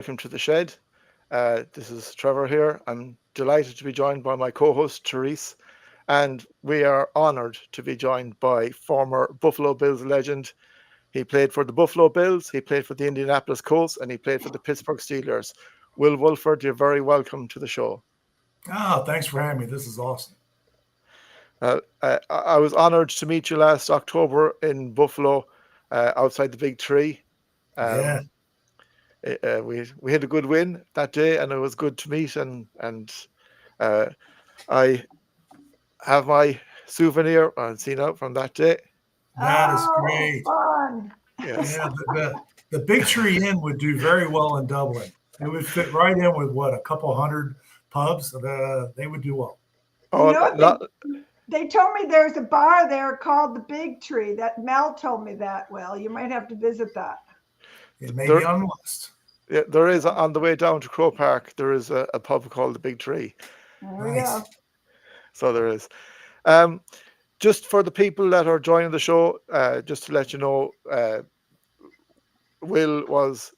welcome to the shed. This is Trevor here. I'm delighted to be joined by my co-host Therese, and we are honoured to be joined by former Buffalo Bills legend. He played for the Buffalo Bills, he played for the Indianapolis Colts, and he played for the Pittsburgh Steelers. Will Wolford, you're very welcome to the show. Oh, thanks for having me. This is awesome. I was honoured to meet you last October in Buffalo, outside the Big Tree. Yeah. Um, we had a good win that day, and it was good to meet. And uh, I have my souvenir on seen out from that day. That is Oh, great. fun. Yes. Yeah, the Big Tree Inn would do very well in Dublin. It would fit right in with what, a couple hundred pubs. They would do well. You Oh, know, not, they told me there's a bar there called the Big Tree. That Mel told me that. Well, you might have to visit that. It may there. be on the list. Yeah, there is on the way down to Crow Park. There is a pub called the Big Tree. There we Nice. go. So there is. Um, just for the people that are joining the show, just to let you know, Will was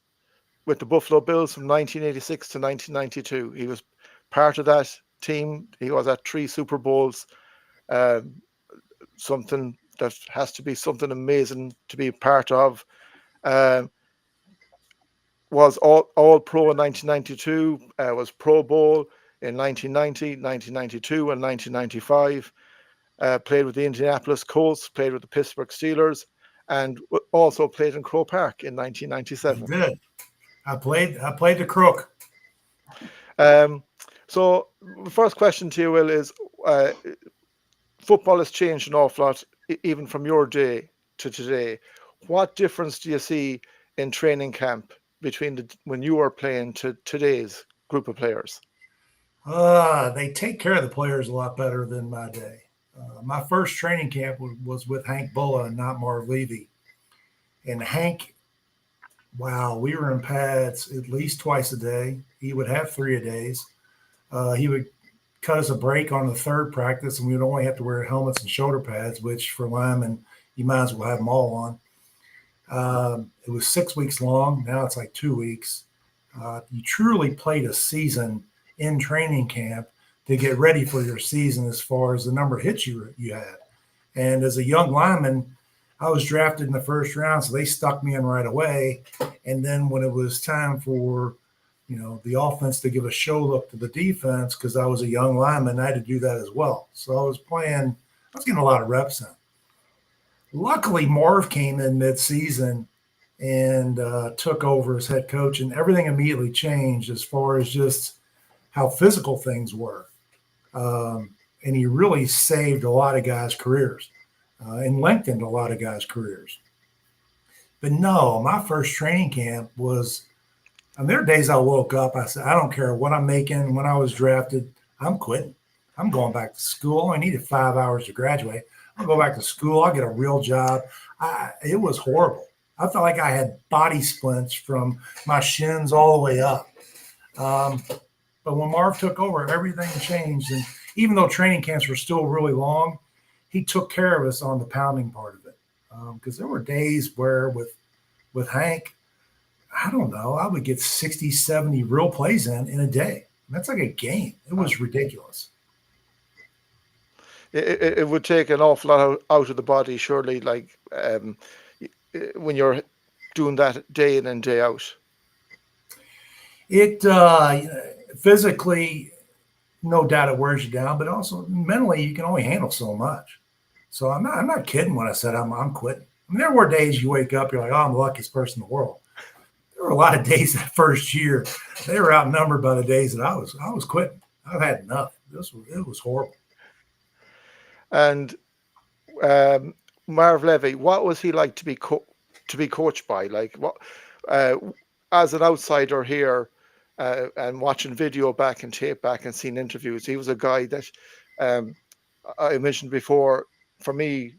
with the Buffalo Bills from 1986 to 1992. He was part of that team. He was at three Super Bowls. Um, Something that has to be something amazing to be part of. Um, was all pro in 1992. Was Pro Bowl in 1990, 1992, and 1995. Played with the Indianapolis Colts. Played with the Pittsburgh Steelers, and also played in Crow Park in I 1997. did. I played the crook. Um, so, the first question to you, Will, is uh, football has changed an awful lot, even from your day to today. What difference do you see in training camp between when you were playing to today's group of players? They take care of the players a lot better than my day. My first training camp was with Hank Bulla and not Marv Levy. And Hank, wow, we were in pads at least twice a day. He would have three a days. He would cut us a break on the third practice, and we would only have to wear helmets and shoulder pads, which for linemen, you might as well have them all on. It was 6 weeks long. Now it's like 2 weeks. You truly played a season in training camp to get ready for your season as far as the number of hits you had. And as a young lineman, I was drafted in the first round, so they stuck me in right away. And then when it was time for the offense to give a show look to the defense, because I was a young lineman, I had to do that as well. So I was getting a lot of reps in. Luckily, Marv came in mid-season and took over as head coach, and everything immediately changed as far as just how physical things were. And he really saved a lot of guys' careers and lengthened a lot of guys' careers. But no, my first training camp was, and there are days I woke up, I said, I don't care what I'm making. When I was drafted, I'm quitting. I'm going back to school. I needed 5 hours to graduate. I'll go back to school. I'll get a real job. It was horrible. I felt like I had body splints from my shins all the way up. But when Marv took over, everything changed. And even though training camps were still really long, he took care of us on the pounding part of it. Because there were days where with Hank, I don't know, I would get 60, 70 real plays in a day. That's like a game. It was ridiculous. It would take an awful lot out of the body, surely, like when you're doing that day in and day out. It physically, no doubt, it wears you down, but also mentally, you can only handle so much. So I'm not kidding when I said I'm quitting. I mean, there were days you wake up, you're like, oh, I'm the luckiest person in the world. There were a lot of days that first year they were outnumbered by the days that I was quitting. I've had enough. It was horrible. And um, Marv Levy, what was he like to be coached by? Like what, uh, as an outsider here, and watching video back and tape back and seeing interviews, he was a guy that um, I mentioned before. For me,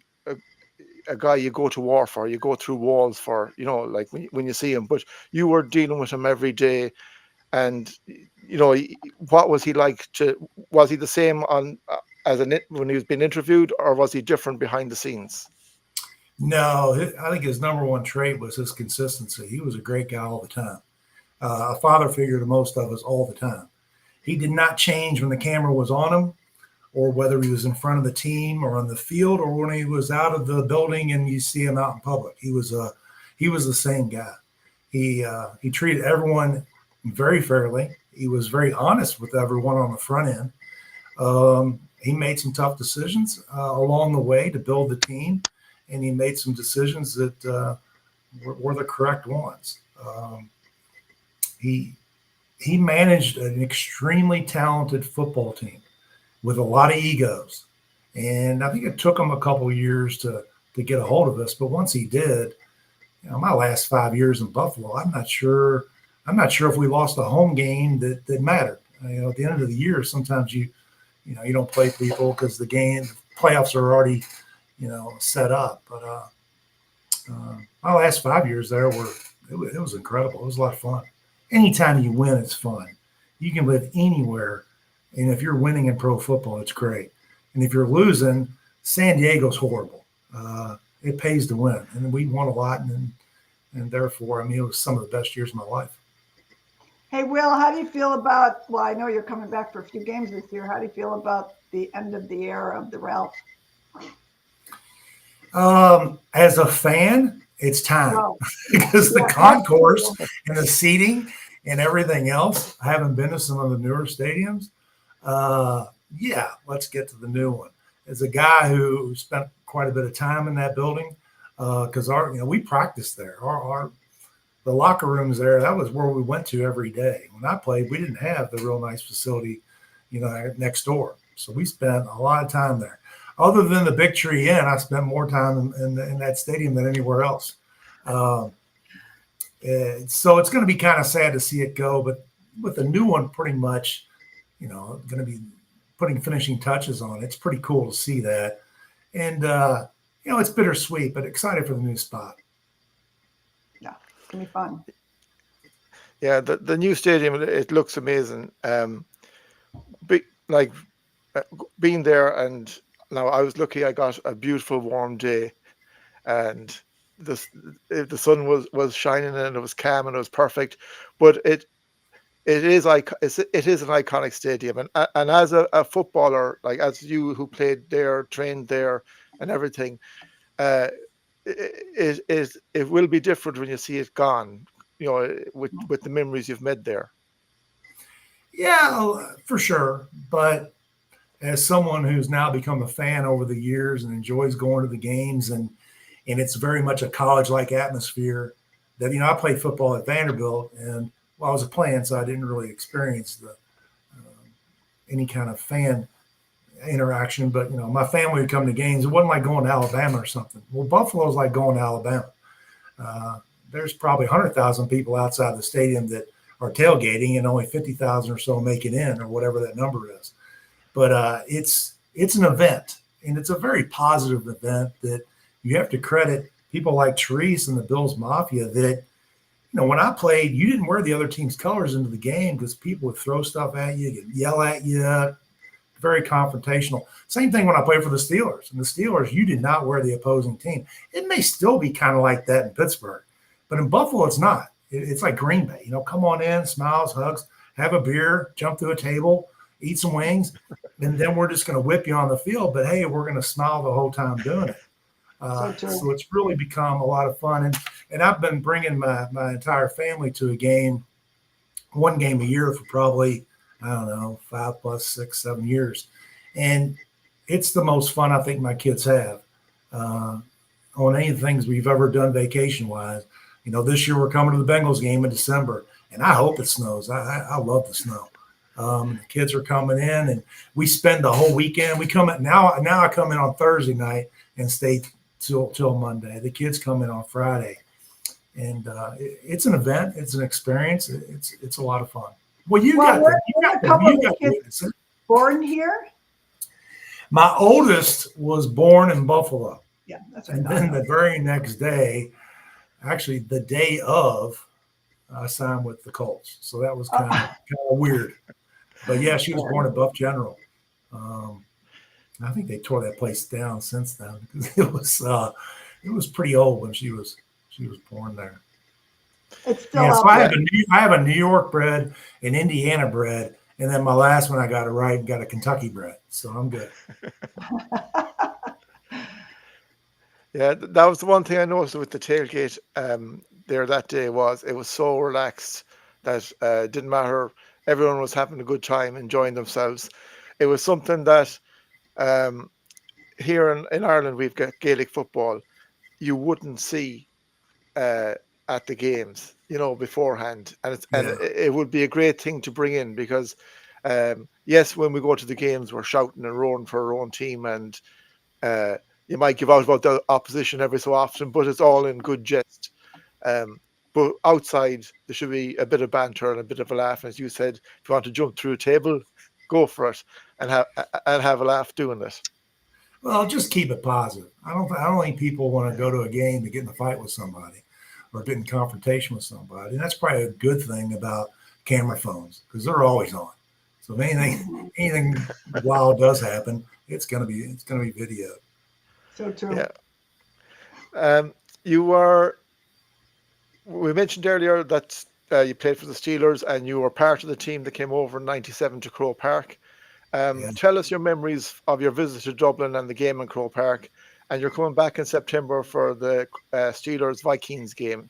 a guy you go to war for, you go through walls for, like when you see him. But you were dealing with him every day, and what was he like to? Was he the same on when he was being interviewed, or was he different behind the scenes? No, I think his number one trait was his consistency. He was a great guy all the time. a father figure to most of us all the time. He did not change when the camera was on him, or whether he was in front of the team or on the field, or when he was out of the building and you see him out in public. He was the same guy. He treated everyone very fairly. He was very honest with everyone on the front end. He made some tough decisions along the way to build the team, and he made some decisions that were the correct ones. He managed an extremely talented football team with a lot of egos, and I think it took him a couple of years to get a hold of us. But once he did, my last 5 years in Buffalo, I'm not sure if we lost a home game that mattered. At the end of the year, sometimes you don't play people because the playoffs are already set up. But my last 5 years there it was incredible. It was a lot of fun. Anytime you win, it's fun. You can live anywhere, and if you're winning in pro football, it's great. And if you're losing, San Diego's horrible. It pays to win, and we won a lot, and therefore, it was some of the best years of my life. Hey, Will, how do you feel about? Well, I know you're coming back for a few games this year. How do you feel about the end of the era of the Ralph? As a fan, it's time because the concourse and the seating and everything else. I haven't been to some of the newer stadiums. Let's get to the new one. As a guy who spent quite a bit of time in that building, because we practiced there. The locker rooms there, that was where we went to every day. When I played, we didn't have the real nice facility, next door. So we spent a lot of time there. Other than the Big Tree Inn, I spent more time in that stadium than anywhere else. So it's going to be kind of sad to see it go, but with the new one pretty much, going to be putting finishing touches on it. It's pretty cool to see that. And, it's bittersweet, but excited for the new spot. Yeah, it's going to be fun. Yeah, the new stadium, it looks amazing. Being there, and now I was lucky. I got a beautiful warm day, and the sun was shining and it was calm and it was perfect. But it is an iconic stadium, and as a footballer, like as you who played there, trained there, and everything, it will be different when you see it gone. With the memories you've made there. Yeah, for sure. But as someone who's now become a fan over the years and enjoys going to the games, and it's very much a college-like atmosphere. That I played football at Vanderbilt, and I was playing, so I didn't really experience the any kind of fan interaction. But my family would come to games. It wasn't like going to Alabama or something. Well, Buffalo's like going to Alabama. There's probably 100,000 people outside the stadium that are tailgating, and only 50,000 or so make it in, or whatever that number is. But it's an event, and it's a very positive event that you have to credit people like Therese and the Bills Mafia that, when I played, you didn't wear the other team's colors into the game because people would throw stuff at you, yell at you, very confrontational. Same thing when I played for the Steelers. And the Steelers, you did not wear the opposing team. It may still be kind of like that in Pittsburgh, but in Buffalo, it's not. It's like Green Bay. Come on in, smiles, hugs, have a beer, jump to a table, eat some wings, and then we're just going to whip you on the field. But, hey, we're going to smile the whole time doing it. So it's really become a lot of fun. And I've been bringing my entire family to one game a year for probably, 5 plus 6, 7 years. And it's the most fun I think my kids have on any of the things we've ever done vacation-wise. This year we're coming to the Bengals game in December, and I hope it snows. I love the snow. The kids are coming in, and we spend the whole weekend. We come in now I come in on Thursday night and stay till Monday. The kids come in on Friday, and it's an event. It's an experience. It's a lot of fun. Well, you got kids born here. My oldest was born in Buffalo. Yeah, that's right. And then the very next day, actually the day of, I signed with the Colts. So that was kind of weird. But yeah, she was born at Buff General. I think they tore that place down since then because it was pretty old when she was born there. It's still Yeah, so out I there. have Yeah, I have a New York bred, an Indiana bred, and then my last one I got it right and got a Kentucky bred. So I'm good. yeah. That was the one thing I noticed with the tailgate there that day was it was so relaxed that it didn't matter. Everyone was having a good time, enjoying themselves. It was something that um, here in Ireland we've got Gaelic football. You wouldn't see uh, at the games, beforehand, and Yeah, it would be a great thing to bring in because, yes, when we go to the games, we're shouting and roaring for our own team, and uh, you might give out about the opposition every so often, but it's all in good jest. Um, but outside, there should be a bit of banter and a bit of a laugh. And as you said, if you want to jump through a table, go for it and have a laugh doing it. well, just keep it positive. I don't think people want to go to a game to get in a fight with somebody or get in confrontation with somebody. And that's probably a good thing about camera phones because they're always on. So if Mhm. anything wild does happen, it's gonna be video. So Yeah. true. You were We mentioned earlier that you played for the Steelers and you were part of the team that came over in '97 to Crow Park. Yeah. Tell us your memories of your visit to Dublin and the game in Crow Park. And you're coming back in September for the Steelers Vikings game.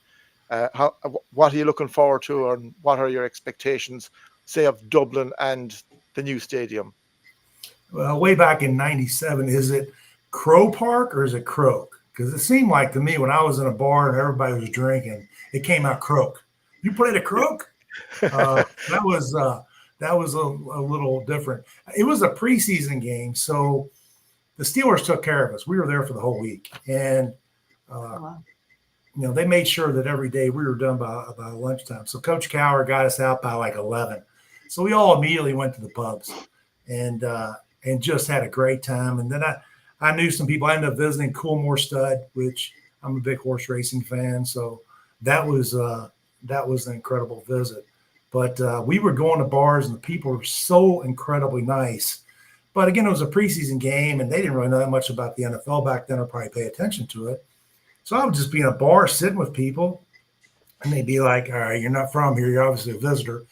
What are you looking forward to, and what are your expectations, say, of Dublin and the new stadium? Well, way back in '97, is it Crow Park or is it Croak? Because it seemed like to me when I was in a bar and everybody was drinking, it came out Croak. You played a Croak? Uh, that was uh, that was a little different. It was a preseason game, so the Steelers took care of us. We were there for the whole week, and uh, Wow. they made sure that every day we were done by about lunchtime. So Coach Cower got us out by like 11. So we all immediately went to the pubs and uh, and just had a great time. And then I knew some people. I ended up visiting Coolmore Stud, which I'm a big horse racing fan. So that was uh, that was an incredible visit. But we were going to bars and the people were so incredibly nice. But again, it was a preseason game and they didn't really know that much about the NFL back then or probably pay attention to it. So I would just be in a bar sitting with people, and they'd be like, "All right, you're not from here. You're obviously a visitor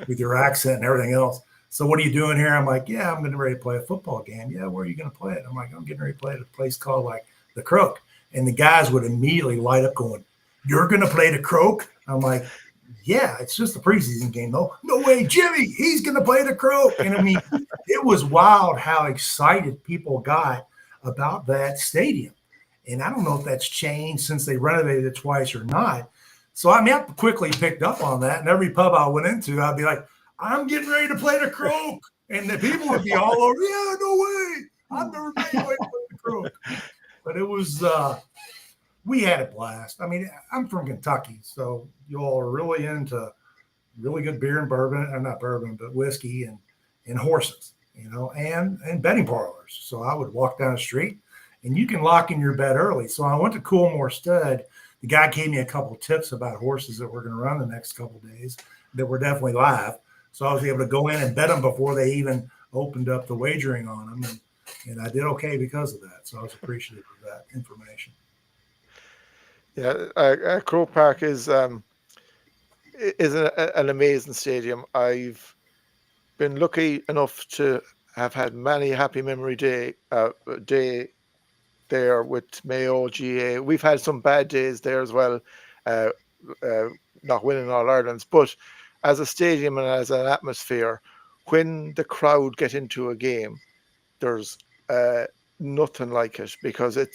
with your accent and everything else. So what are you doing here?" I'm like, "Yeah, I'm getting ready to play a football game." "Yeah, where are you going to play it?" I'm like, "I'm getting ready to play at a place called like the Croak." And the guys would immediately light up, going, "You're going to play the Croak?" I'm like, "Yeah, it's just a preseason game, though." "No way, Jimmy, he's going to play the Croak." And I mean, it was wild how excited people got about that stadium. And I don't know if that's changed since they renovated it twice or not. So I mean, I quickly picked up on that. And every pub I went into, I'd be like, "I'm getting ready to play the Croak." And the people would be all over, "Yeah, no way. I've never been anybody to play the Croak." But it was, we had a blast. I mean, I'm from Kentucky. So you all are really into really good beer and bourbon, or not bourbon, but whiskey and horses, and betting parlors. So I would walk down the street, and you can lock in your bet early. So I went to Coolmore Stud. The guy gave me a couple of tips about horses that we're going to run the next couple of days that were definitely live. So I was able to go in and bet them before they even opened up the wagering on them, and I did okay because of that. So I was appreciative of that information. Yeah, Crow Park is an amazing stadium. I've been lucky enough to have had many happy memory day there with Mayo GA. We've had some bad days there as well, uh, uh, not winning all Ireland's, but as a stadium and as an atmosphere, when the crowd get into a game, there's uh, nothing like it because I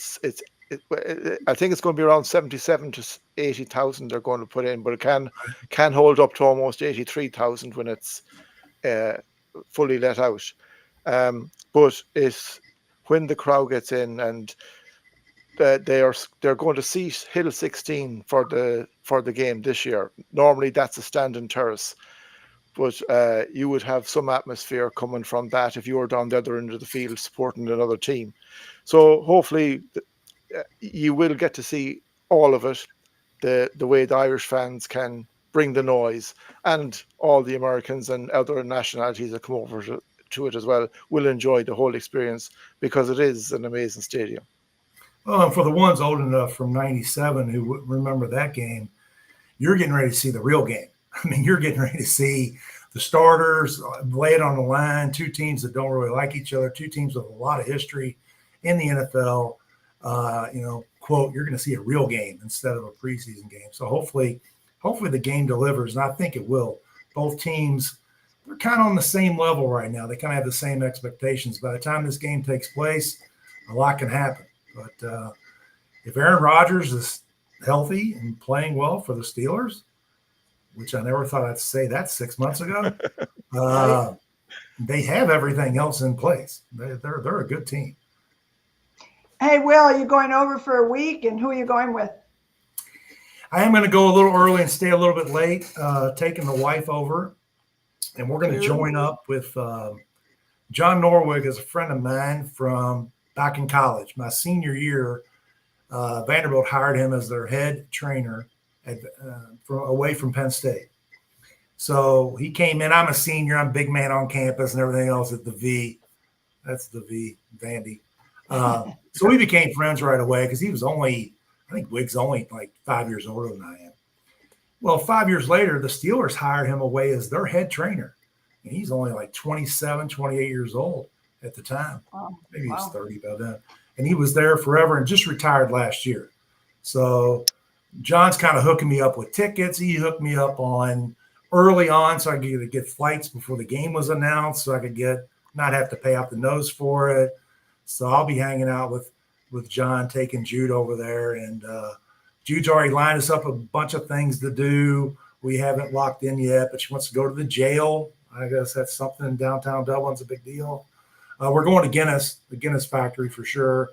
think it's going to be around 77 to 80,000 they're going to put in, but it can hold up to almost 83,000 when it's uh, fully let out. But it's when the crowd gets in and they're going to seat Hill 16 for the game this year. Normally that's a standing terrace, but you would have some atmosphere coming from that if you were down the other end of the field supporting another team. So hopefully you will get to see all of it. The way the Irish fans can bring the noise, and all the Americans and other nationalities that come over to it as well will enjoy the whole experience because it is an amazing stadium. Well, and for the ones old enough from '97 who remember that game, you're getting ready to see the real game. I mean, you're getting ready to see the starters lay it on the line, two teams that don't really like each other, two teams with a lot of history in the NFL. Quote, you're going to see a real game instead of a preseason game. So hopefully the game delivers, and I think it will. Both teams, they're kind of on the same level right now. They kind of have the same expectations. By the time this game takes place, a lot can happen. But if Aaron Rodgers is healthy and playing well for the Steelers, which I never thought I'd say that 6 months ago, they have everything else in place. They're a good team. Hey, Will, are you going over for a week, and who are you going with? I am going to go a little early and stay a little bit late, taking the wife over, and we're going to join up with John Norwig is a friend of mine from back in college. My senior year, Vanderbilt hired him as their head trainer away from Penn State. So he came in. I'm a senior. I'm a big man on campus and everything else at the V. That's the V, Vandy. So we became friends right away because he was I think Wig's only like 5 years older than I am. Well, 5 years later, the Steelers hired him away as their head trainer. And he's only like 27, 28 years old at the time. Maybe he was 30 by then. And he was there forever and just retired last year. So John's kind of hooking me up with tickets. He hooked me up early on so I could get flights before the game was announced, so I could not have to pay out the nose for it. So I'll be hanging out with John, taking Jude over there. And Jude's already lined us up a bunch of things to do. We haven't locked in yet, but she wants to go to the jail. I guess that's something in downtown Dublin's a big deal. We're going to Guinness, the Guinness factory for sure.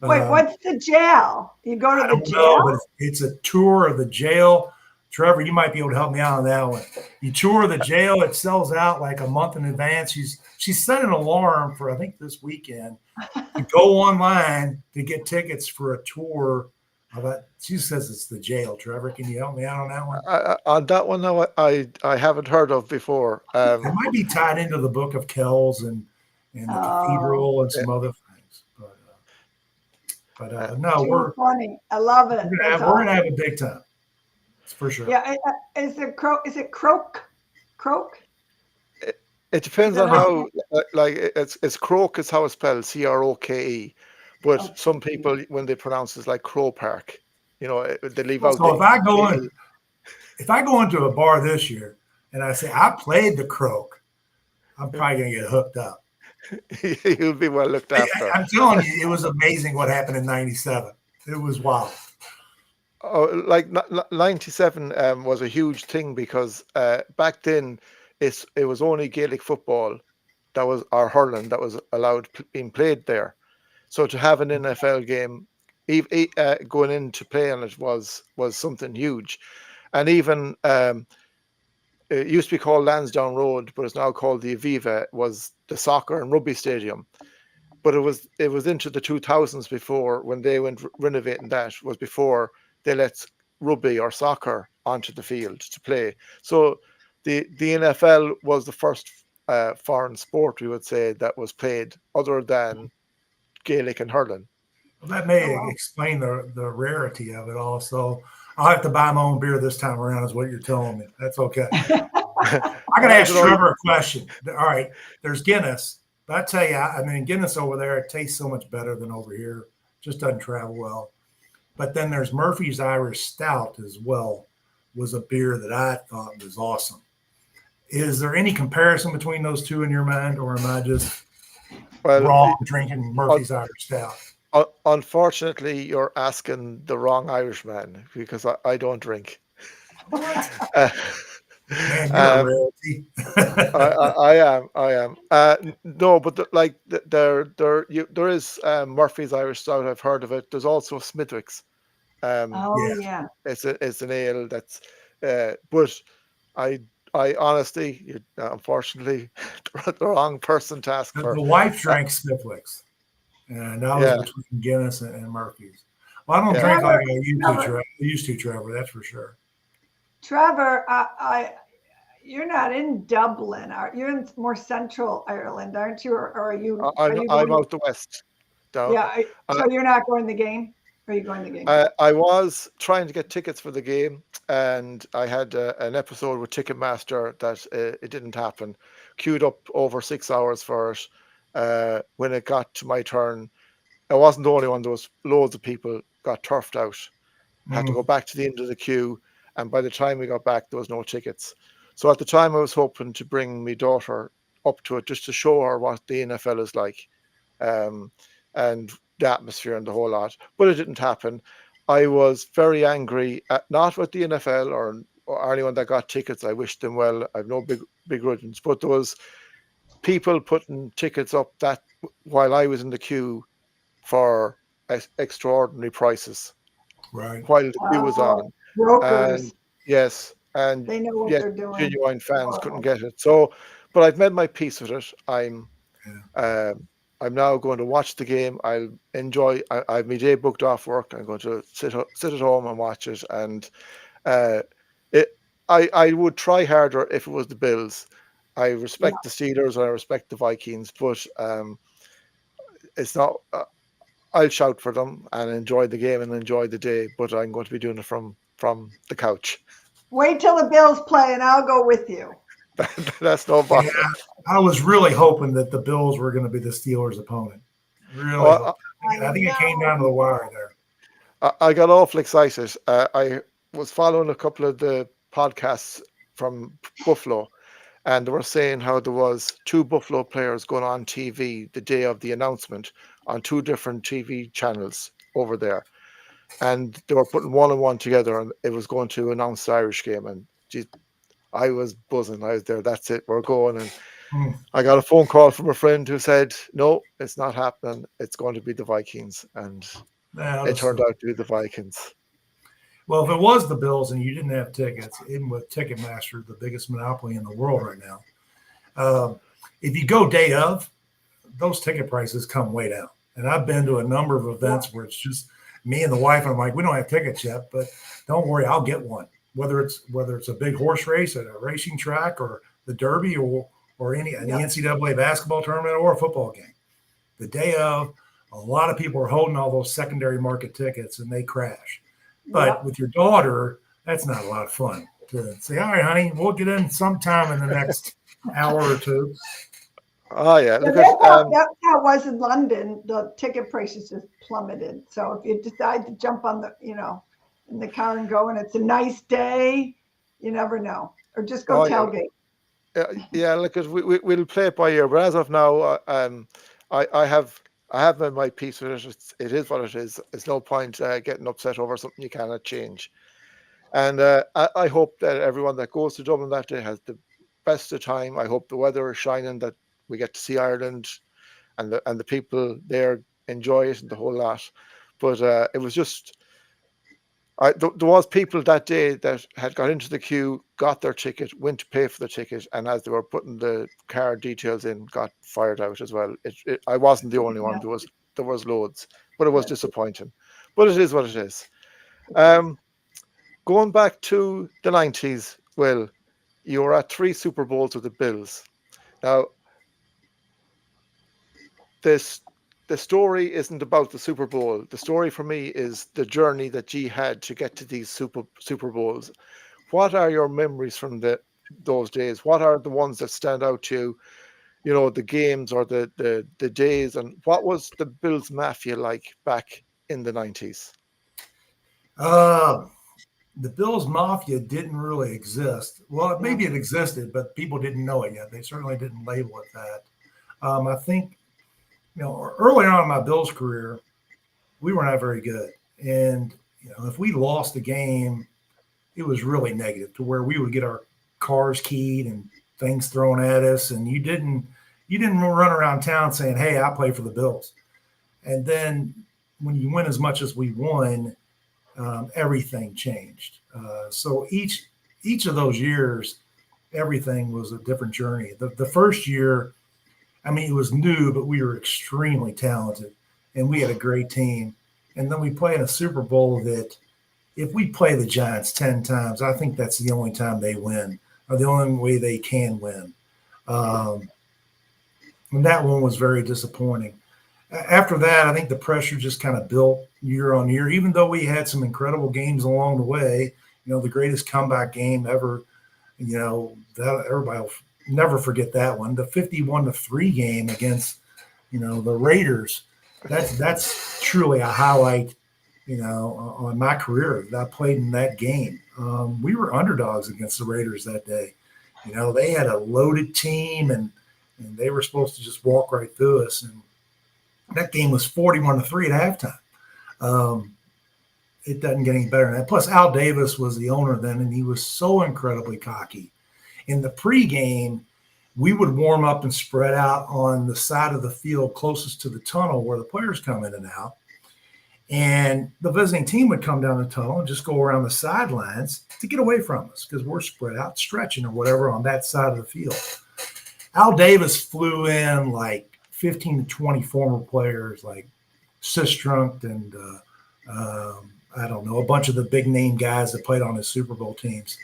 Wait, what's the jail? You go to the jail? No, but it's a tour of the jail. Trevor, you might be able to help me out on that one. You tour the jail. It sells out like a month in advance. She's set an alarm for, I think, this weekend to go online to get tickets for a tour of it. She says it's the jail. Trevor, can you help me out on that one? On that one, no, I haven't heard of before. It might be tied into the Book of Kells and the cathedral and some other things. But no, we're funny. I love it. We're gonna have a big time. For sure. Yeah. Is it croak? Is it croak? Croak? It depends on how, it's Croak is how it's spelled, Croke. But some people, when they pronounce it like Crow Park, they leave out. So if I go into a bar this year and I say I played the croak, I'm probably gonna get hooked up. You'll be well looked after. I'm telling you, it was amazing what happened in '97. It was wild. Oh, like 97 was a huge thing because back then it was only Gaelic football or hurling that was allowed being played there. So to have an NFL game going in to play on it was something huge. And even it used to be called Lansdowne Road, but it's now called the Aviva, was the soccer and rugby stadium. But it was into the 2000s before, when they went renovating that, was before they let rugby or soccer onto the field to play. So the NFL was the first foreign sport, we would say, that was played other than Gaelic and hurling. Well, that may explain the rarity of it all. So I'll have to buy my own beer this time around, is what you're telling me. That's okay. I got to ask Trevor a question. All right, there's Guinness. But I tell you, Guinness over there, it tastes so much better than over here. Just doesn't travel well. But then there's Murphy's Irish Stout as well, was a beer that I thought was awesome. Is there any comparison between those two in your mind, or am I just wrong drinking Murphy's Irish Stout? Unfortunately, you're asking the wrong Irishman, because I don't drink. What? Man, you're a rarity. I am. No, but there is Murphy's Irish Stout. I've heard of it. There's also Smithwick's. Yeah. It's an ale that's. But I honestly, unfortunately, the wrong person to ask for. The wife drank Smithwick's, and that was between Guinness and Murphy's. Well, I don't drink like I used to, Trevor. That's for sure. Trevor, you're not in Dublin. You're in more central Ireland, aren't you? Or are you? I'm out the west. So you're not going to the game? Are you going to the game? I was trying to get tickets for the game, and I had an episode with Ticketmaster that it didn't happen. Queued up over 6 hours for it. When it got to my turn, I wasn't the only one. There was loads of people got turfed out. Had to go back to the end of the queue, and by the time we got back, there was no tickets. So at the time, I was hoping to bring my daughter up to it just to show her what the NFL is like, and the atmosphere and the whole lot. But it didn't happen. I was very angry, not with the NFL or anyone that got tickets. I wished them well. I've no big grudges, but there was people putting tickets up that while I was in the queue for extraordinary prices Right. while the queue was on. And Brokers. yes, and They know what yet they're doing. genuine fans couldn't Horrible. get it. So, but I've made my peace with it. Yeah. I'm now going to watch the game. I'll enjoy. I've my day booked off work. I'm going to sit at home and watch it. And uh, it, I would try harder if it was the Bills. I respect the Steelers and I respect the Vikings, but it's not. I'll shout for them and enjoy the game and enjoy the day, but I'm going to be doing it from the couch. Wait till the Bills play, and I'll go with you. That's no Yeah, bother. I was really hoping that the Bills were going to be the Steelers' opponent. Really, Well, I think it came down to the wire there. I got awful excited. I was following a couple of the podcasts from Buffalo, and they were saying how there was two Buffalo players going on TV the day of the announcement on two different TV channels over there, and they were putting one and one together, and it was going to announce the Irish game. And geez, I was buzzing. I was there. That's it. We're going. And I got a phone call from a friend who said, "No, it's not happening. It's going to be the Vikings," and it turned out to be the Vikings. Well, if it was the Bills and you didn't have tickets, even with Ticketmaster, the biggest monopoly in the world right now, if you go day of, those ticket prices come way down. And I've been to a number of events where it's just me and the wife, and I'm like, we don't have tickets yet, but don't worry, I'll get one. Whether it's a big horse race at a racing track or the Derby or the NCAA basketball tournament or a football game. The day of, a lot of people are holding all those secondary market tickets and they crash. But with your daughter, that's not a lot of fun to say, all right, honey, we'll get in sometime in the next hour or two. Oh, yeah. That's how it was in London. The ticket prices just plummeted. So if you decide to jump on in the car and go, and it's a nice day, you never know. Or just go tailgate. Yeah, because we'll play it by ear. But as of now, I have made my peace with it. It is what it is. It's no point getting upset over something you cannot change. And I hope that everyone that goes to Dublin that day has the best of time. I hope the weather is shining, that we get to see Ireland and the people there enjoy it and the whole lot. But it was just, there was people that day that had got into the queue, got their ticket, went to pay for the ticket, and as they were putting the card details in, got fired out as well. I wasn't the only one. There was loads, but it was disappointing. But it is what it is. Going back to the 90s, Will, you were at 3 Super Bowls with the Bills. Now, the story isn't about the Super Bowl. The story for me is the journey that G had to get to these Super Bowls. What are your memories from those days? What are the ones that stand out to you? You know, the games or the days, and what was the Bills Mafia like back in the 90s? The Bills Mafia didn't really exist. Well, maybe it existed, but people didn't know it yet. They certainly didn't label it that. I think, early on in my Bills career, we were not very good. And, if we lost a game, it was really negative to where we would get our cars keyed and things thrown at us. And you didn't run around town saying, hey, I play for the Bills. And then when you win as much as we won, everything changed. So each of those years, everything was a different journey. The first year, it was new, but we were extremely talented and we had a great team. And then we play in a Super Bowl that if we play the Giants 10 times, I think that's the only time they win or the only way they can win. And that one was very disappointing. After that, I think the pressure just kind of built year on year. Even though we had some incredible games along the way, the greatest comeback game ever. That everybody will never forget that one. The 51-3 game against the Raiders. That's truly a highlight. On my career that I played in that game. We were underdogs against the Raiders that day. They had a loaded team and they were supposed to just walk right through us. And that game was 41-3 at halftime. It doesn't get any better than that. Plus, Al Davis was the owner then, and he was so incredibly cocky. In the pregame, we would warm up and spread out on the side of the field closest to the tunnel where the players come in and out. And the visiting team would come down the tunnel and just go around the sidelines to get away from us because we're spread out stretching or whatever on that side of the field. Al Davis flew in like 15 to 20 former players like Sistrunk and I don't know, a bunch of the big name guys that played on his Super Bowl teams.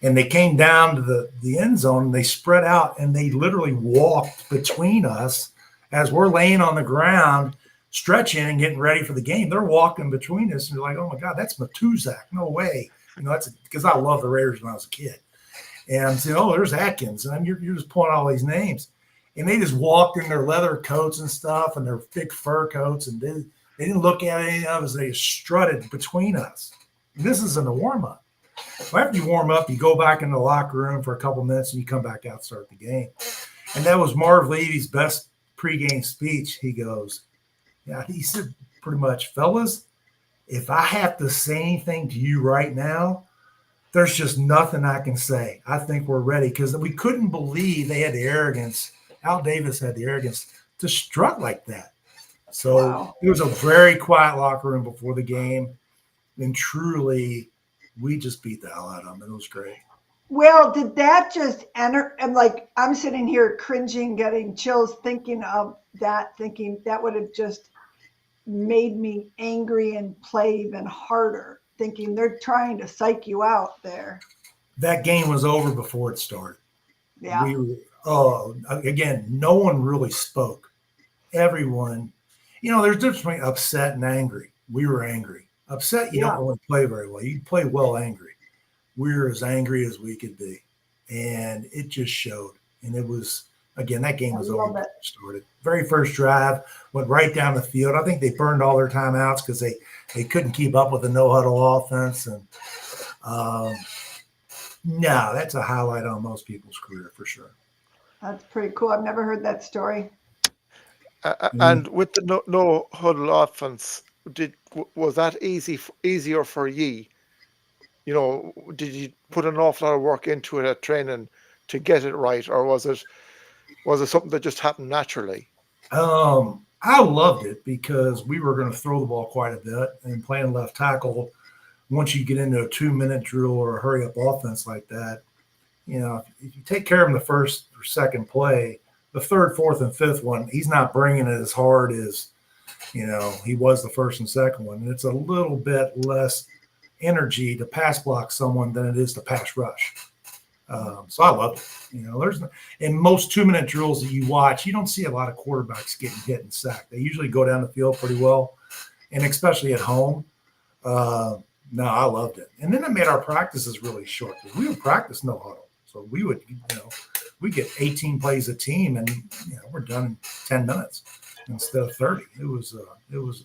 And they came down to the end zone and they spread out and they literally walked between us as we're laying on the ground, stretching and getting ready for the game. They're walking between us and you're like, oh my God, that's Matuzak. No way. That's because I loved the Raiders when I was a kid. And I'm saying, oh, there's Atkins. And you're just pulling all these names. And they just walked in their leather coats and stuff and their thick fur coats. And they didn't look at any of us. They just strutted between us. And this isn't a warm-up. Well, after you warm up, you go back in the locker room for a couple minutes and you come back out and start the game. And that was Marv Levy's best pregame speech. He goes, yeah, he said pretty much, fellas, if I have to say anything to you right now, there's just nothing I can say. I think we're ready because we couldn't believe they had the arrogance. Al Davis had the arrogance to strut like that. So wow. It was a very quiet locker room before the game. And truly, we just beat the hell out of them. It was great. Well, did that just enter? And like, I'm sitting here cringing, getting chills, thinking of that, thinking that would have just made me angry and play even harder, thinking they're trying to psych you out there. That game was over before it started. Yeah. Again, no one really spoke. Everyone, there's a difference between upset and angry. We were angry. Upset, you don't really play very well. You play well angry. We were as angry as we could be. And it just showed. And it was, again, that game was over before it started. Very first drive, went right down the field. I think they burned all their timeouts because they couldn't keep up with the no-huddle offense. And no, that's a highlight on most people's career for sure. That's pretty cool. I've never heard that story. And with the no huddle offense, was that easier for ye? Did you put an awful lot of work into it at training to get it right, or was it something that just happened naturally? I loved it because we were going to throw the ball quite a bit, and playing left tackle, once you get into a 2-minute drill or a hurry up offense like that, if you take care of him the first or second play, the third, fourth, and fifth one, he's not bringing it as hard as, he was the first and second one. And it's a little bit less energy to pass block someone than it is to pass rush. So I love it. In most 2-minute drills that you watch, you don't see a lot of quarterbacks getting hit and sacked. They usually go down the field pretty well, and especially at home. No, I loved it. And then it made our practices really short because we would practice no huddle. So we would, we get 18 plays a team, and we're done in 10 minutes instead of 30. It was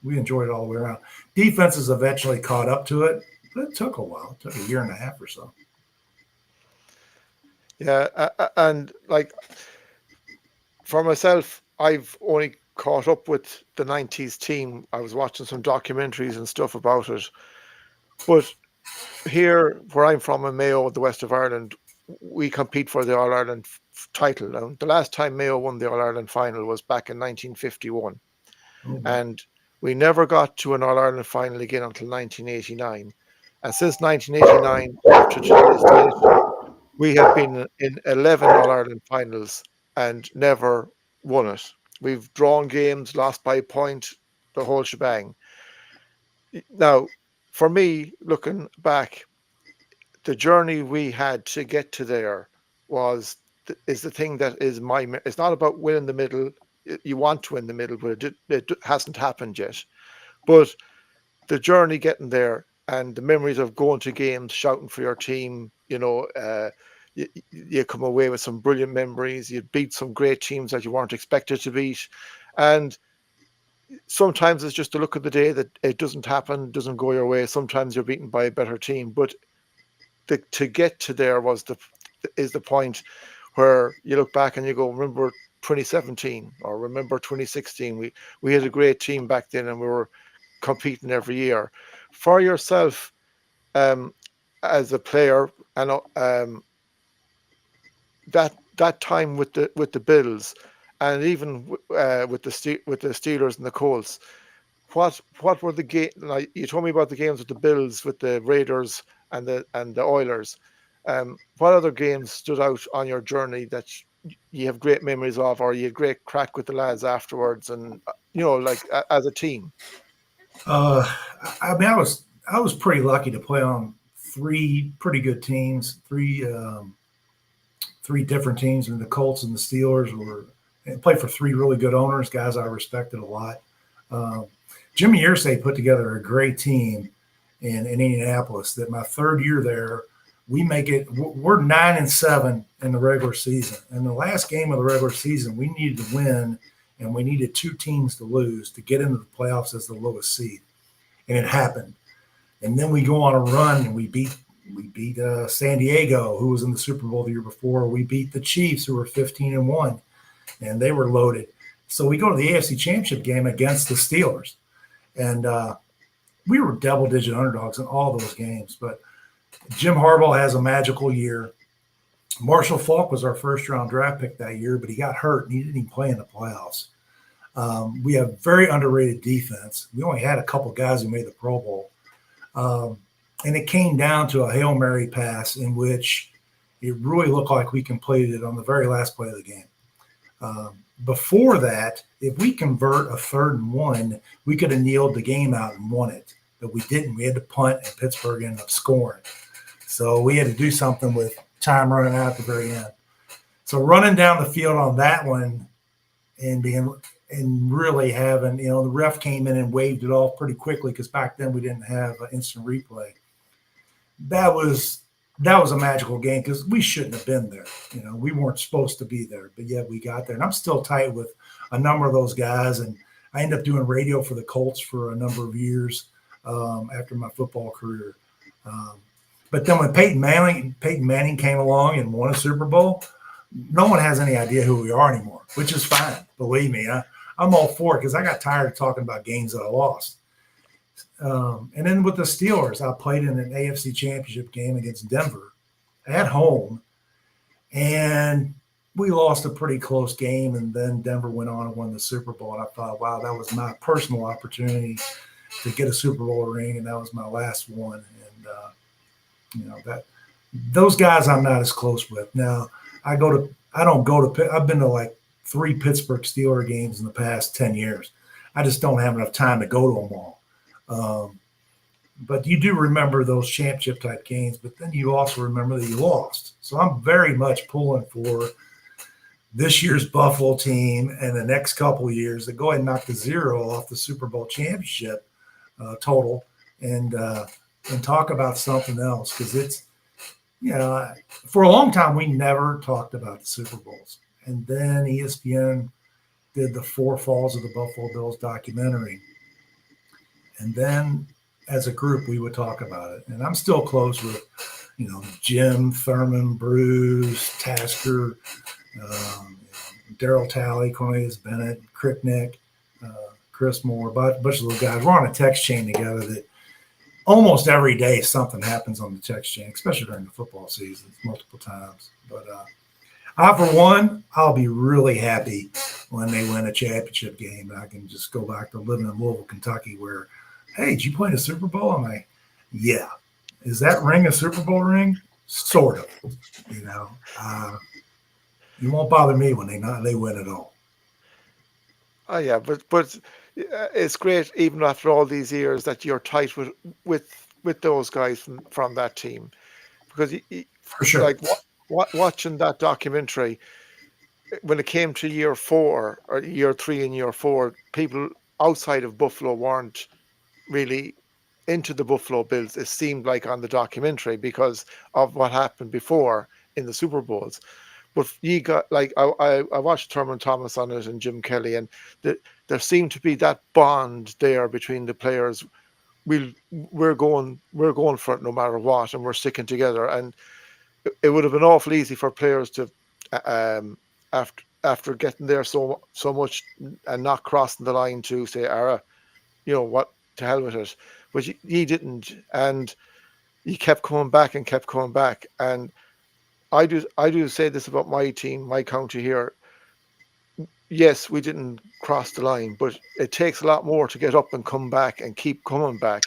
we enjoyed it all the way around. Defenses eventually caught up to it, but it took a while. It took a year and a half or so. Yeah, and like for myself, I've only caught up with the 90s team. I was watching some documentaries and stuff about it. But here, where I'm from in Mayo, the west of Ireland, we compete for the All-Ireland title. Now, the last time Mayo won the All-Ireland final was back in 1951. Mm-hmm. And we never got to an All-Ireland final again until 1989. And since 1989, up to today's date, we have been in 11 All-Ireland finals and never won it. We've drawn games, lost by a point, the whole shebang. Now, for me, looking back, the journey we had to get to there is the thing that is it's not about winning the middle, you want to win the middle, but it hasn't happened yet. But the journey getting there and the memories of going to games, shouting for your team, you come away with some brilliant memories. You beat some great teams that you weren't expected to beat, and sometimes it's just the look of the day that it doesn't happen, doesn't go your way. Sometimes you're beaten by a better team, but to get to there is the point where you look back and you go, remember 2017 or remember 2016. We had a great team back then, and we were competing every year. For yourself, um, as a player, and that time with the Bills, and even with the Steelers and the Colts, what were the game? Like, you told me about the games with the Bills, with the Raiders and the Oilers. What other games stood out on your journey that you have great memories of, or you had great crack with the lads afterwards, and like as a team? Uh, I mean, I was pretty lucky to play on three pretty good teams, three different teams. And the Colts and the Steelers were and played for three really good owners, guys I respected a lot. Um, Jimmy Irsay put together a great team in Indianapolis. That my third year there, we make it. We're 9-7 in the regular season. In the last game of the regular season, we needed to win, and we needed two teams to lose to get into the playoffs as the lowest seed, and it happened. And then we go on a run, and we beat San Diego, who was in the Super Bowl the year before. We beat the Chiefs, who were 15-1, and they were loaded. So we go to the AFC Championship game against the Steelers, and we were double-digit underdogs in all those games. But Jim Harbaugh has a magical year. Marshall Faulk was our first-round draft pick that year, but he got hurt, and he didn't even play in the playoffs. We have very underrated defense. We only had a couple guys who made the Pro Bowl. And it came down to a Hail Mary pass in which it really looked like we completed it on the very last play of the game. Before that, if we convert a 3rd and 1, we could have kneeled the game out and won it. But we didn't. We had to punt, and Pittsburgh ended up scoring. So we had to do something with time running out at the very end. So running down the field on that one and really having, the ref came in and waved it off pretty quickly because back then we didn't have an instant replay. That was a magical game because we shouldn't have been there. We weren't supposed to be there, but yet we got there. And I'm still tight with a number of those guys. And I ended up doing radio for the Colts for a number of years after my football career. But then when Peyton Manning came along and won a Super Bowl, no one has any idea who we are anymore, which is fine. Believe me, I'm all for it because I got tired of talking about games that I lost. And then with the Steelers, I played in an AFC Championship game against Denver at home, and we lost a pretty close game. And then Denver went on and won the Super Bowl. And I thought, wow, that was my personal opportunity to get a Super Bowl ring, and that was my last one. And that those guys I'm not as close with now. I've been to like 3 Pittsburgh Steelers games in the past 10 years. I just don't have enough time to go to them all. But you do remember those championship type games, but then you also remember that you lost. So I'm very much pulling for this year's Buffalo team and the next couple of years to go ahead and knock the 0 off the Super Bowl championship total and talk about something else. Because it's, for a long time, we never talked about the Super Bowls. And then ESPN did the 4 Falls of the Buffalo Bills documentary. And then as a group, we would talk about it. And I'm still close with, Jim, Thurman, Bruce, Tasker, Daryl Talley, Cornelius Bennett, Cricknick, Chris Moore, a bunch of those guys. We're on a text chain together that almost every day something happens on the text chain, especially during the football season, multiple times. But for one, I'll be really happy when they win a championship game. And I can just go back to living in Louisville, Kentucky, where, hey, did you play in a Super Bowl? I'm like, yeah. Is that ring a Super Bowl ring? Sort of. You won't bother me when they win it all. Oh yeah, but it's great even after all these years that you're tight with those guys from that team, because For sure. like watching that documentary, when it came to year 4 or year 3 and year 4, people outside of Buffalo weren't really into the Buffalo Bills. It seemed like on the documentary because of what happened before in the Super Bowls. But you got like I watched Thurman Thomas on it and Jim Kelly, and there seemed to be that bond there between the players. We're going for it no matter what, and we're sticking together. And it would have been awful easy for players to after getting there so much and not crossing the line to say, "Ara, what, to hell with it." But he didn't, and he kept coming back and kept coming back. And I do say this about my team, my county here. Yes, we didn't cross the line, but it takes a lot more to get up and come back and keep coming back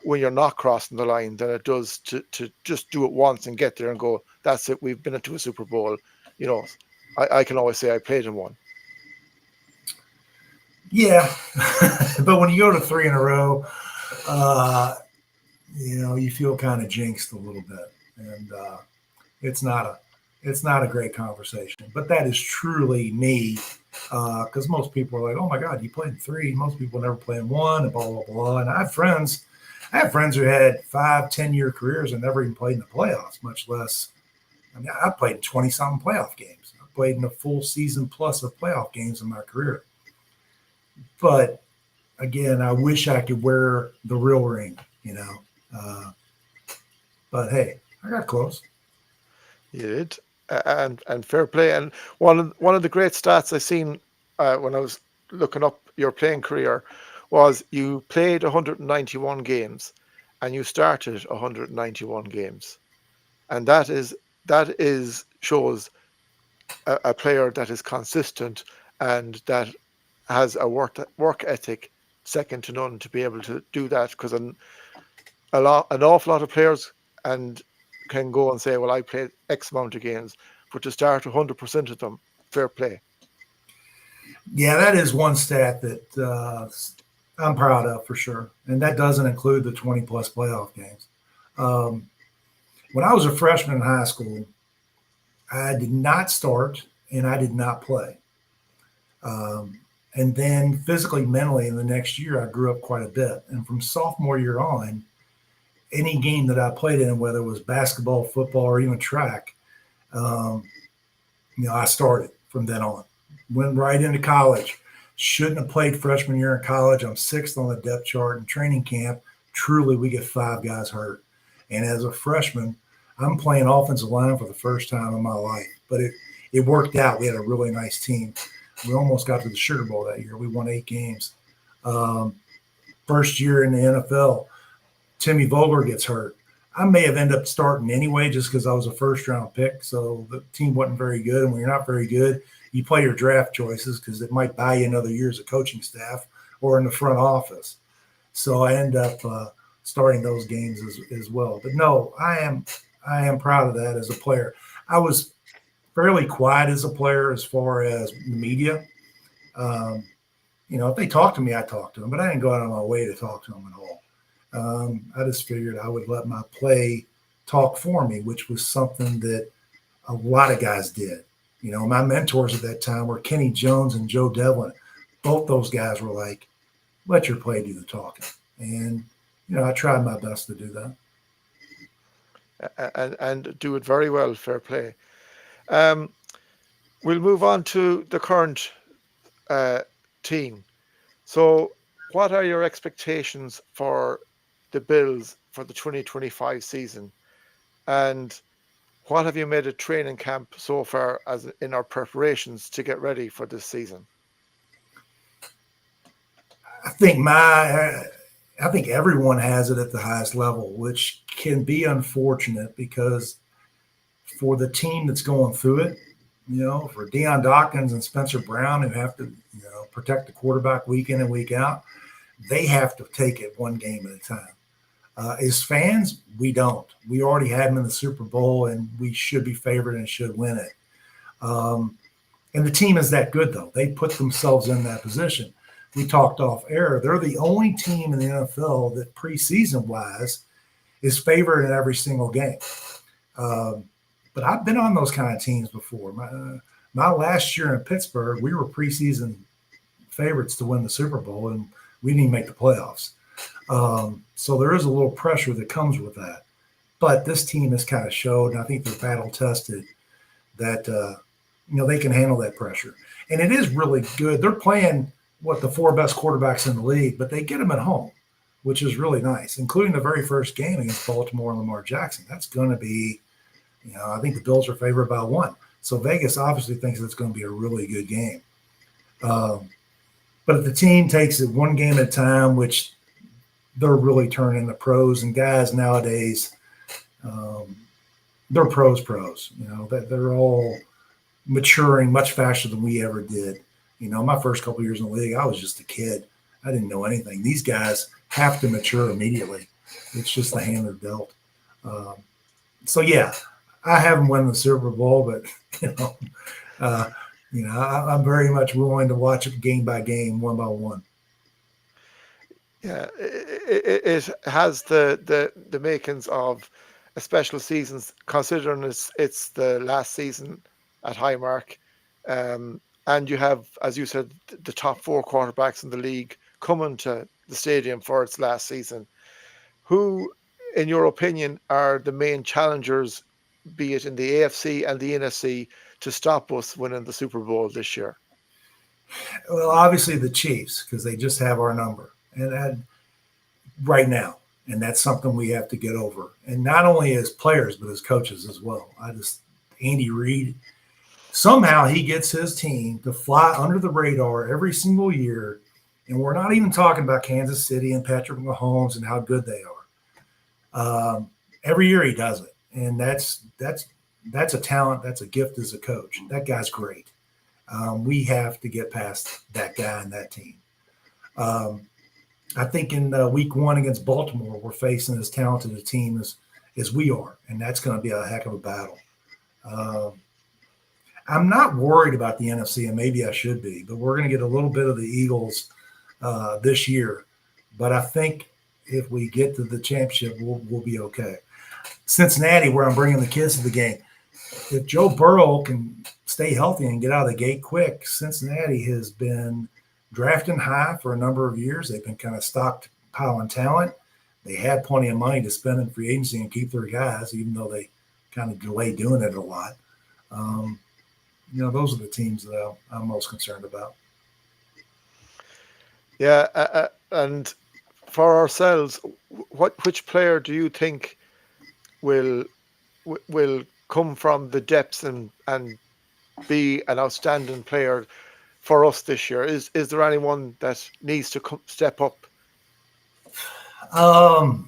when you're not crossing the line than it does to just do it once and get there and go, that's it, we've been into a Super Bowl. I can always say I played in one. Yeah, but when you go to 3 in a row, you feel kind of jinxed a little bit, and it's not a great conversation. But that is truly me, because most people are like, "Oh my God, you played in 3." Most people never play in 1, and blah blah blah. And I have friends who had 5-10 year careers and never even played in the playoffs, much less. I mean, I played in 20-something playoff games. I played in a full season plus of playoff games in my career. But again, I wish I could wear the real ring, but hey, I got close. You did, and fair play. And one of the great stats I seen when I was looking up your playing career was you played 191 games, and you started 191 games, and that is shows a player that is consistent and that has a work ethic second to none to be able to do that, because an awful lot of players and can go and say, well, I played X amount of games, but to start 100% of them, fair play. Yeah, that is one stat that I'm proud of for sure, and that doesn't include the 20 plus playoff games. When I was a freshman in high school, I did not start and I did not play. And then physically, mentally, in the next year, I grew up quite a bit. And from sophomore year on, any game that I played in, whether it was basketball, football, or even track, I started from then on. Went right into college. Shouldn't have played freshman year in college. I'm 6th on the depth chart in training camp. Truly, we get 5 guys hurt. And as a freshman, I'm playing offensive line for the first time in my life. But it worked out. We had a really nice team. We almost got to the Sugar Bowl that year. We won 8 games. First year in the NFL, Timmy Vogler gets hurt. I may have ended up starting anyway just because I was a first-round pick, so the team wasn't very good. And when you're not very good, you play your draft choices because it might buy you another year as a coaching staff or in the front office. So I end up starting those games as well. But no, I am proud of that as a player. I was fairly quiet as a player as far as the media. If they talk to me, I talk to them, but I didn't go out of my way to talk to them at all. I just figured I would let my play talk for me, which was something that a lot of guys did. My mentors at that time were Kenny Jones and Joe Devlin. Both those guys were like, let your play do the talking. And, I tried my best to do that. And do it very well, fair play. We'll move on to the current team. So what are your expectations for the Bills for the 2025 season? And what have you made a training camp so far as in our preparations to get ready for this season? I think everyone has it at the highest level, which can be unfortunate because for the team that's going through it, for Deion Dawkins and Spencer Brown, who have to, protect the quarterback week in and week out, they have to take it one game at a time. As fans, we don't. We already had them in the Super Bowl, and we should be favored and should win it. And the team is that good, though. They put themselves in that position. We talked off air. They're the only team in the NFL that preseason-wise is favored in every single game. But I've been on those kind of teams before. My last year in Pittsburgh, we were preseason favorites to win the Super Bowl, and we didn't even make the playoffs. So there is a little pressure that comes with that. But this team has kind of showed, and I think they're battle tested, that they can handle that pressure. And it is really good. They're playing the four best quarterbacks in the league, but they get them at home, which is really nice, including the very first game against Baltimore and Lamar Jackson. That's going to be, I think the Bills are favored by 1. So Vegas obviously thinks it's going to be a really good game. But if the team takes it one game at a time, which they're really turning the pros, and guys nowadays, they're pros. They're all maturing much faster than we ever did. My first couple of years in the league, I was just a kid. I didn't know anything. These guys have to mature immediately. It's just the hand they're dealt. So yeah, I haven't won the Super Bowl, but I'm very much willing to watch it game by game, one by one. Yeah, it has the makings of a special season, considering it's the last season at Highmark, and you have, as you said, the top 4 quarterbacks in the league coming to the stadium for its last season. Who, in your opinion, are the main challengers, be it in the AFC and the NFC, to stop us winning the Super Bowl this year? Well, obviously the Chiefs, because they just have our number, and right now, and that's something we have to get over. And not only as players, but as coaches as well. Andy Reid, somehow he gets his team to fly under the radar every single year. And we're not even talking about Kansas City and Patrick Mahomes and how good they are. Every year he does it. And that's a talent. That's a gift as a coach. That guy's great. We have to get past that guy and that team. I think in week 1 against Baltimore, we're facing as talented a team as we are, and that's going to be a heck of a battle. I'm not worried about the NFC, and maybe I should be, but we're going to get a little bit of the Eagles this year. But I think if we get to the championship, we'll be okay. Cincinnati, where I'm bringing the kids to the game, if Joe Burrow can stay healthy and get out of the gate quick, Cincinnati has been drafting high for a number of years. They've been kind of stockpiling talent. They had plenty of money to spend in free agency and keep their guys, even though they kind of delay doing it a lot. Those are the teams that I'm most concerned about. Yeah, and for ourselves, which player do you think will come from the depths and be an outstanding player for us this year? Is there anyone that needs to step up? I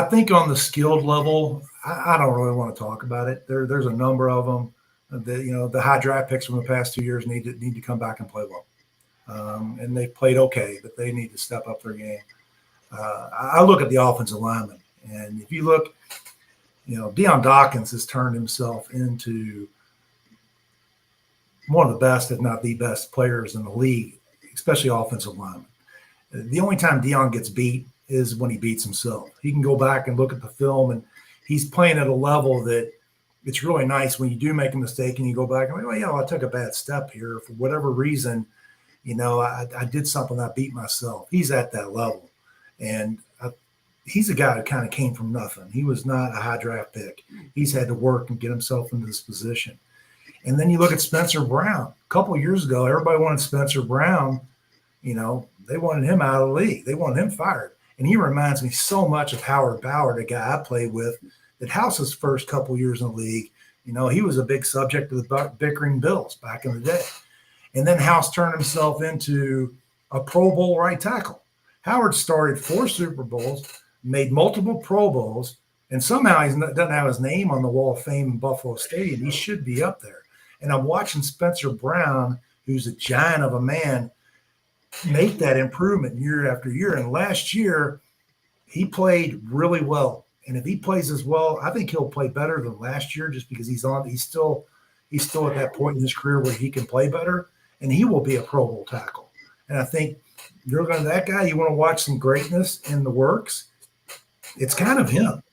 think on the skilled level, I don't really want to talk about it. There's a number of them. The high draft picks from the past 2 years need to come back and play well. And they've played okay, but they need to step up their game. I look at the offensive linemen, and if you look, Deion Dawkins has turned himself into one of the best, if not the best players in the league, especially offensive linemen. The only time Deion gets beat is when he beats himself. He can go back and look at the film, and he's playing at a level that it's really nice when you do make a mistake and you go back and go, I took a bad step here for whatever reason. I did something, I beat myself. He's at that level. And he's a guy that kind of came from nothing. He was not a high draft pick. He's had to work and get himself into this position. And then you look at Spencer Brown. A couple of years ago, everybody wanted Spencer Brown. They wanted him out of the league. They wanted him fired. And he reminds me so much of Howard Ballard, a guy I played with, that House's first couple of years in the league, he was a big subject of the bickering Bills back in the day. And then House turned himself into a Pro Bowl right tackle. Howard started 4 Super Bowls, made multiple Pro Bowls, and somehow he doesn't have his name on the Wall of Fame in Buffalo Stadium. He should be up there. And I'm watching Spencer Brown, who's a giant of a man, make that improvement year after year. And last year, he played really well. And if he plays as well, I think he'll play better than last year, just because he's still at that point in his career where he can play better, and he will be a Pro Bowl tackle. And I think that guy, you want to watch some greatness in the works, it's kind of him.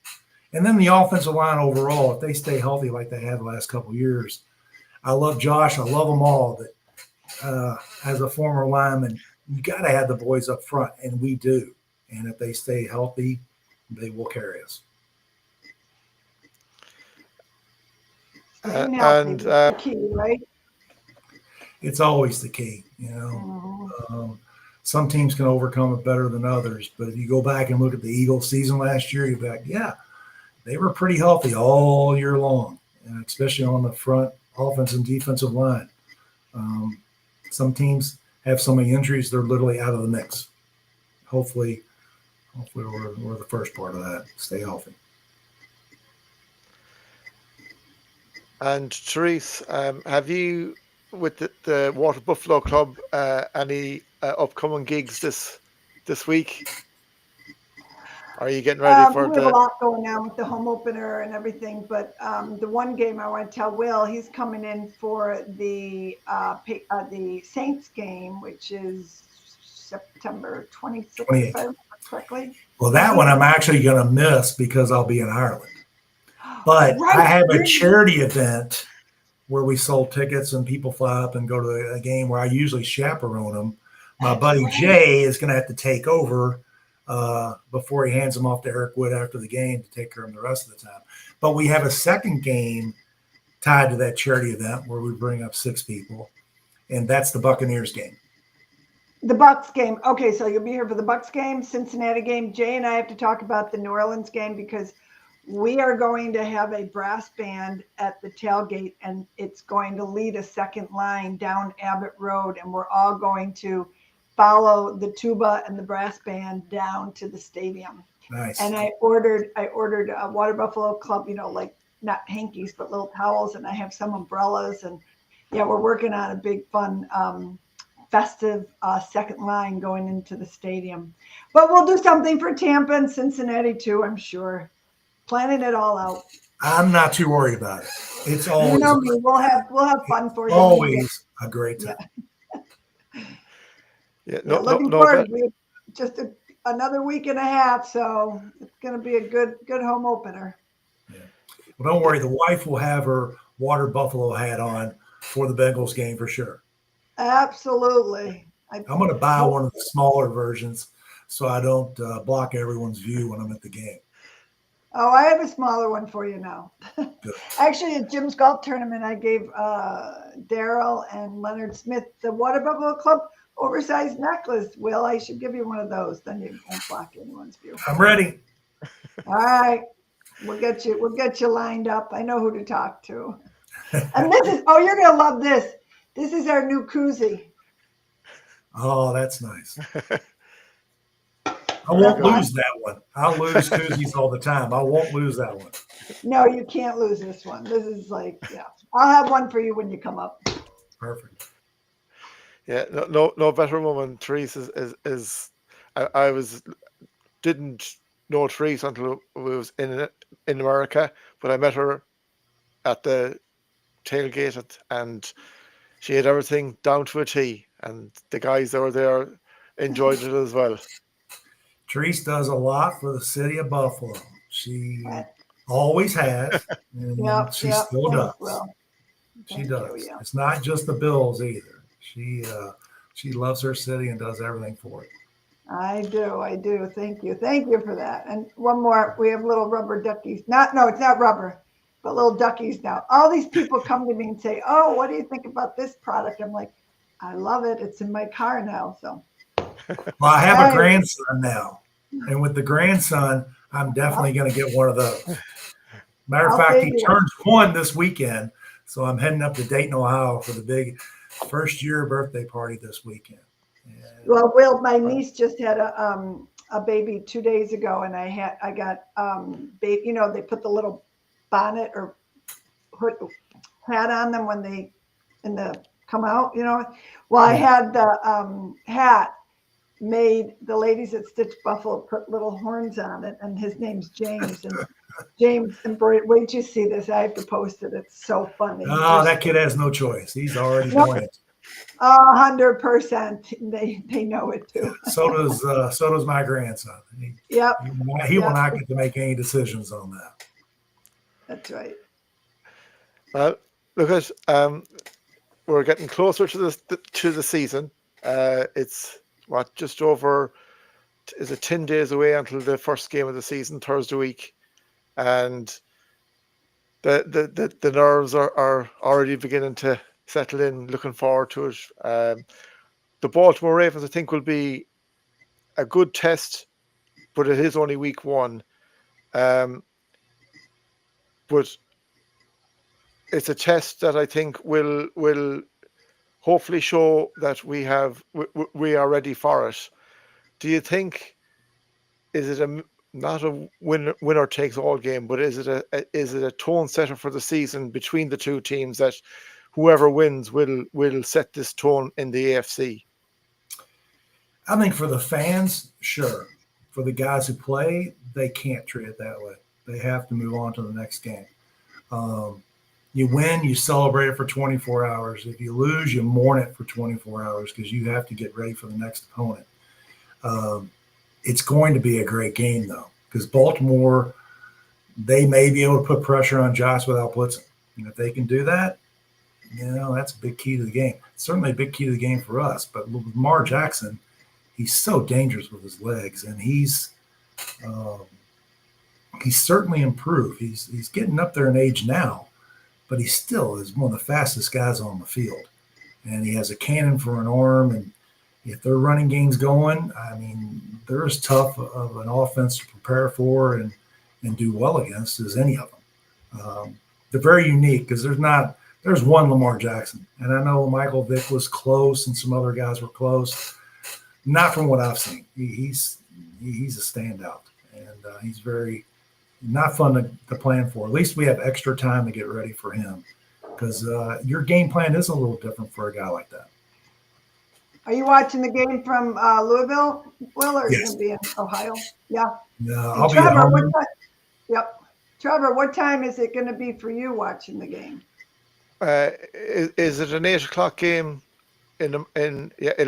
And then the offensive line overall, if they stay healthy like they have the last couple of years, I love Josh. I love them all. But as a former lineman, you got to have the boys up front, and we do. And if they stay healthy, they will carry us. Staying healthy And is the key, right? It's always the key, Some teams can overcome it better than others, but if you go back and look at the Eagles season last year, you're like, yeah, they were pretty healthy all year long, and especially on the front offense and defensive line. Some teams have so many injuries, they're literally out of the mix. Hopefully we're the first part of that. Stay healthy. And Therese, have you, with the Water Buffalo Club, any upcoming gigs this week? Are you getting ready for we have a lot going on with the home opener and everything, but the one game I want to tell Will, he's coming in for the Saints game, which is September 26th, if I remember correctly. Well, that one I'm actually going to miss because I'll be in Ireland. But I have a charity event where we sold tickets and people fly up and go to a game where I usually chaperone them. My buddy Jay is going to have to take over before he hands them off to Eric Wood after the game to take care of them the rest of the time. But we have a second game tied to that charity event where we bring up 6 people, and that's the Buccaneers game. The Bucks game. Okay, so you'll be here for the Bucks game, Cincinnati game. Jay and I have to talk about the New Orleans game because we are going to have a brass band at the tailgate, and it's going to lead a second line down Abbott Road, and we're all going to follow the tuba and the brass band down to the stadium. Nice. And I ordered a Water Buffalo Club, like not hankies, but little towels, and I have some umbrellas, and yeah, we're working on a big fun festive second line going into the stadium. But we'll do something for Tampa and Cincinnati too, I'm sure. Planning it all out. I'm not too worried about it. It's always me. We'll have fun for you. Always a great time. Yeah, looking forward. We have just another week and a half, so it's going to be a good home opener. Yeah. Well, don't worry. The wife will have her Water Buffalo hat on for the Bengals game for sure. Absolutely. I'm going to buy one of the smaller versions so I don't block everyone's view when I'm at the game. Oh, I have a smaller one for you now. Actually, at Jim's golf tournament, I gave Daryl and Leonard Smith the Water Buffalo Club oversized necklace. Will, I should give you one of those. Then you won't block anyone's view. I'm ready. All right. We'll get you lined up. I know who to talk to. And this is, you're going to love this. This is our new koozie. Oh, that's nice. I won't lose that one. I'll lose koozies all the time. I won't lose that one. No, you can't lose this one. This is I'll have one for you when you come up. Perfect. Yeah, no better woman. Therese is I didn't know Therese until we was in America, but I met her at the tailgate and she had everything down to a T, and the guys that were there enjoyed it as well. Therese does a lot for the city of Buffalo. She always has, and she still does. She does. Yeah. It's not just the Bills either. She loves her city and does everything for it. I do. Thank you for that. And one more, we have little rubber duckies. It's not rubber, but little duckies now. All these people come to me and say, "Oh, what do you think about this product?" I'm like, "I love it. It's in my car now." So. Well, I have a grandson now, and with the grandson, I'm definitely going to get one of those. Matter of fact, he turns 1 this weekend, so I'm heading up to Dayton, Ohio for the big first-year birthday party this weekend. And, well, Will, my niece just had a baby 2 days ago, and I got baby. They put the little bonnet or hood hat on them when they come out. Well, I had the hat made. The ladies at Stitch Buffalo put little horns on it, and his name's James. And James embroidered. Wait till you see this. I have to post it. It's so funny. Oh, that kid has no choice. He's already doing it. 100%. They know it too. So does my grandson. He will not get to make any decisions on that. That's right. Well, look at we're getting closer to the season. It's what just over is it 10 days away until the first game of the season, Thursday week, and the nerves are already beginning to settle in. Looking forward to it. The Baltimore Ravens, I think, will be a good test, but it is only week one. But it's a test that I think will hopefully show that we are ready for it. Do you think is it not a winner takes all game, but is it a tone setter for the season between the two teams that whoever wins will set this tone in the AFC? I think for the fans, sure. For the guys who play, they can't treat it that way. They have to move on to the next game. You win, you celebrate it for 24 hours. If you lose, you mourn it for 24 hours because you have to get ready for the next opponent. It's going to be a great game, though, because Baltimore, they may be able to put pressure on Josh without blitzing. And if they can do that, that's a big key to the game. It's certainly a big key to the game for us. But with Lamar Jackson, he's so dangerous with his legs, and he's certainly improved. He's getting up there in age now, but he still is one of the fastest guys on the field. And he has a cannon for an arm, and if their running game's going, I mean, they're as tough of an offense to prepare for and do well against as any of them. They're very unique because there's one Lamar Jackson. And I know Michael Vick was close and some other guys were close. Not from what I've seen. He's a standout, and he's very not fun to plan for. At least we have extra time to get ready for him because your game plan is a little different for a guy like that. Are you watching the game from Louisville, Will, or are you Yes. going to be in Ohio? Yeah. No, And I'll be at home. Trevor, what time is it going to be for you watching the game? Is it an 8 o'clock game? It'll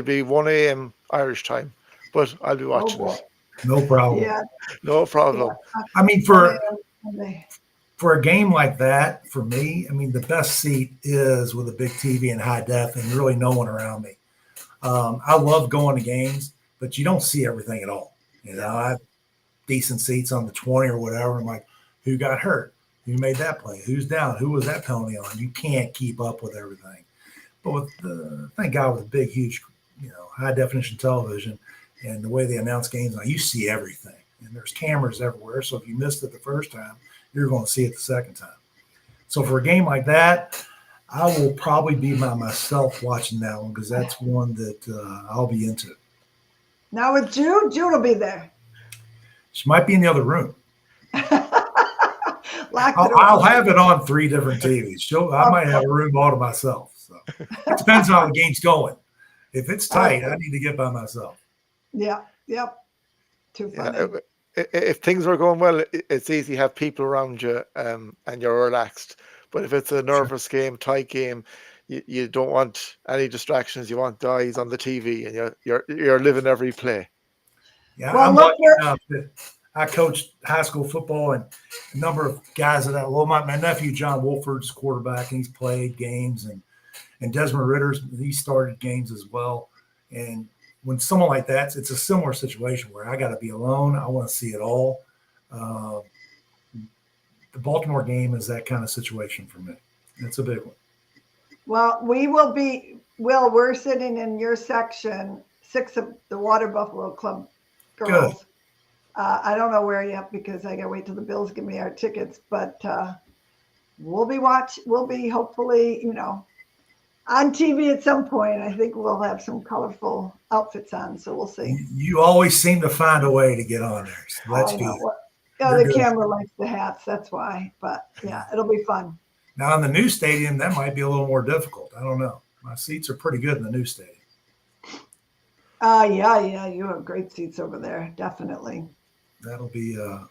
be 1 a.m. Irish time, but I'll be watching it. No problem. Yeah. No problem. I mean, for Okay. a game like that, for me, I mean, the best seat is with a big TV and high def and really no one around me. I love going to games, but you don't see everything at all. I have decent seats on the 20 or whatever. I'm like, who got hurt? Who made that play? Who's down? Who was that penalty on? You can't keep up with everything. But with thank God with a big, huge, high definition television and the way they announce games now, you see everything. And there's cameras everywhere. So if you missed it the first time, you're going to see it the second time. So for a game like that, I will probably be by myself watching that one because that's one that I'll be into. Now with Jude will be there. She might be in the other room. I'll have it on 3 different TVs. I might have a room all to myself. So it depends on how the game's going. If it's tight, I need to get by myself. Yeah. Yep. Too funny. Yeah, if things are going well, it's easy to have people around you and you're relaxed. But if it's a nervous game, tight game, you don't want any distractions. You want the eyes on the TV, and you're living every play. Yeah, well, I'm lucky enough that I coached high school football, and a number of guys that my nephew John Wolford's quarterback, and he's played games, and Desmond Ritter's he started games as well. And when someone like that, it's a similar situation where I got to be alone. I want to see it all. The Baltimore game is that kind of situation for me. It's a big one. Well, we're sitting in your section, 6 of the Water Buffalo Club girls. Good. I don't know where yet because I got to wait till the Bills give me our tickets, but we'll be hopefully, on TV at some point. I think we'll have some colorful outfits on, so we'll see. You always seem to find a way to get on there. So that's good. The camera likes the hats, that's why. But yeah, it'll be fun. Now in the new stadium, that might be a little more difficult. I don't know. My seats are pretty good in the new stadium. Yeah, you have great seats over there, definitely. That'll be an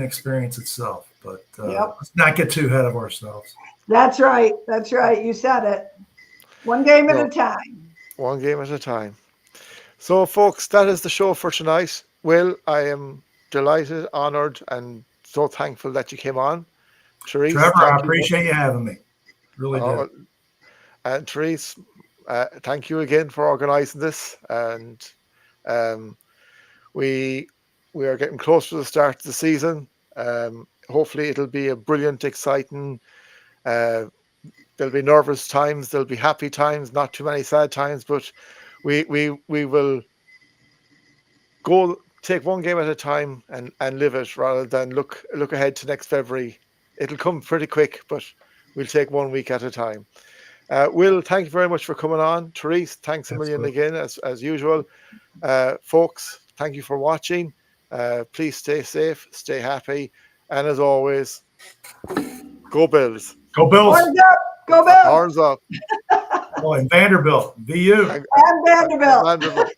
experience itself. But Yep. Let's not get too ahead of ourselves. That's right. You said it. One game at a time. One game at a time. So, folks, that is the show for tonight. Will, I am delighted, honoured, and so thankful that you came on. Therese, Trevor, I thank you. appreciate you having me. Really do. And Therese, thank you again for organising this. And we are getting close to the start of the season. Hopefully, it'll be a brilliant, exciting. There'll be nervous times. There'll be happy times. Not too many sad times, but we will go take one game at a time and live it rather than look ahead to next February. It'll come pretty quick, but we'll take 1 week at a time. Will, thank you very much for coming on. Therese, thanks a million again, as usual. Folks, thank you for watching. Please stay safe, stay happy, and as always, go Bills. Go Bills. Horns up. Go Bills. Horns up. Oh, and Vanderbilt. VU. And Vanderbilt. Vanderbilt.